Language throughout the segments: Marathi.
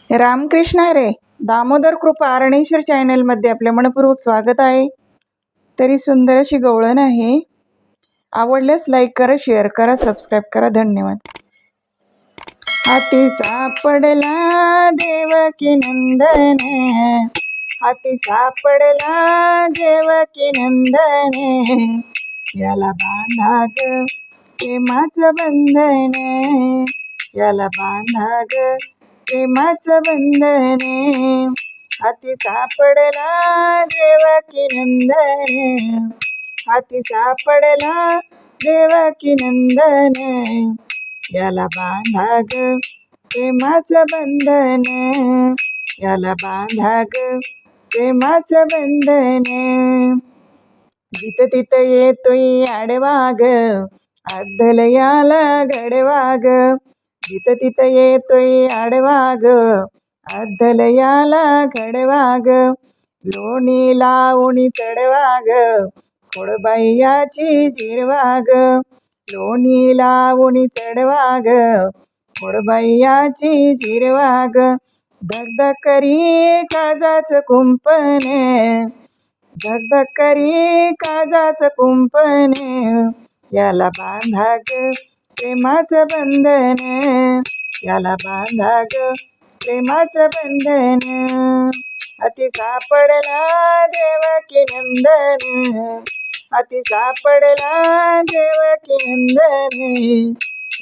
रामकृष्ण हरे. दामोदर कृपा अरणेश्वर चॅनलमध्ये आपले मनपूर्वक स्वागत आहे. तरी सुंदर अशी गवळण आहे. आवडल्यास लाईक करा, शेअर करा, सबस्क्राईब करा. धन्यवाद. हाती सापडला देवकी नंदन, हाती सापडला देवकी नंदन, याला बांधा ग प्रेमाचं बंधन, याला बांधा ग प्रेमाचं बंधन. हाती सापडला देवकी नंदन, हाती सापडला देवकी नंदन, याला बांधा ग प्रेमाचं बंधन, याला बांधा ग प्रेमाचं बंधन. जिथं तिथं येतोय आडवा ग, अद्दल याला घडवा ग. जिथं तिथं येतोय आडवा ग, अद्दल याला घडवा ग. लोणी लावणी चढवा ग, खोडबाईयाची जिरवा ग. लोणी लावणी चढवा ग, खोडबाईयाची जिरवा ग. धगधग करी काळजाचं कुंपण, धगधग करी काळजाचं कुंपण, याला बांधा ग प्रेमाचं बंधन, याला बांधा ग प्रेमाचं बंधन. हाती सापडला देवकी नंदन, हाती सापडला देवकी नंदन,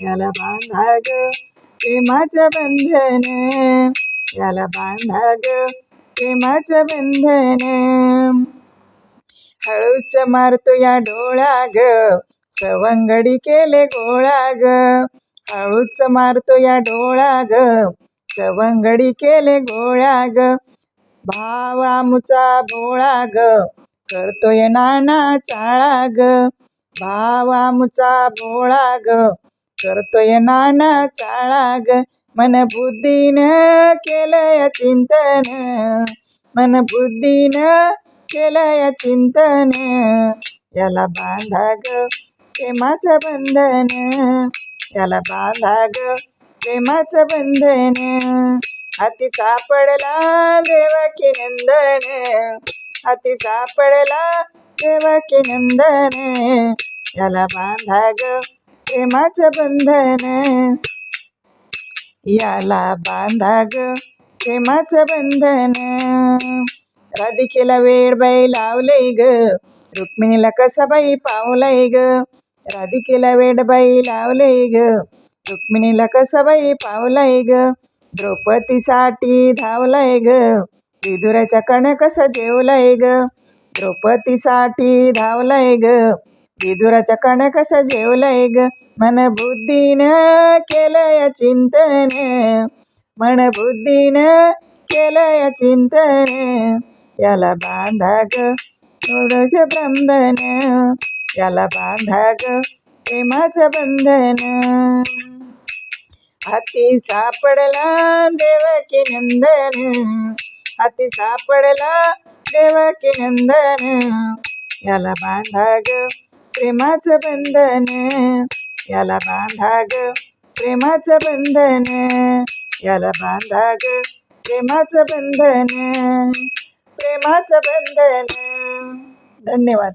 याला बांधा ग प्रेमाचं बंधन, याला बांधा ग प्रेमाचं बंधन. हळूच मारतो या डोळा ग, सवंगडी केले गोळा ग. हळूच मारतो या डोळा ग, सवंगडी केले गोळा ग. भाव आमुचा भोळा ग, करतोय नाना चाळा ग. भाव आमुचा भोळा ग, करतोय नाना चाळा ग. मन बुद्धीनं केलंय चिंतन, मन बुद्धीनं केलंय चिंतन, याला बांधा ग प्रेमाचं बंधन, याला बांधा ग प्रेमाचं बंधन. हाती सापडला देवकी नंदन, हाती सापडला देवकी नंदन, याला बांधा ग प्रेमाचं बंधन, याला बांधा ग प्रेमाचं बंधन. राधिकेला वेड बाई लावलंय ग, रुक्मिणीला कसा बाई पावलंय ग. राधिकेला वेड बाई लावलंय ग, रुक्मिणीला कसा बाई पावलंय ग. द्रौपदीसाठी धावलंय ग, विदुराच्या कण कसं जेवलंय ग. द्रौपदीसाठी धावलंय ग, विदुराच्या कण कसं जेवलंय ग. मन बुद्धीनं केलंय चिंतन, मन बुद्धीनं केलंय चिंतन, याला बांधा ग थोडंसं बंधन, याला बांधा ग प्रेमाचं बंधन. हाती सापडला देवकी नंदन, हाती सापडला देवकी नंदन, याला बांधा ग प्रेमाचं बंधन, याला बांधा ग प्रेमाचं बंधन, याला बांधा ग प्रेमाचं बंधन, प्रेमाचं बंधन. धन्यवाद.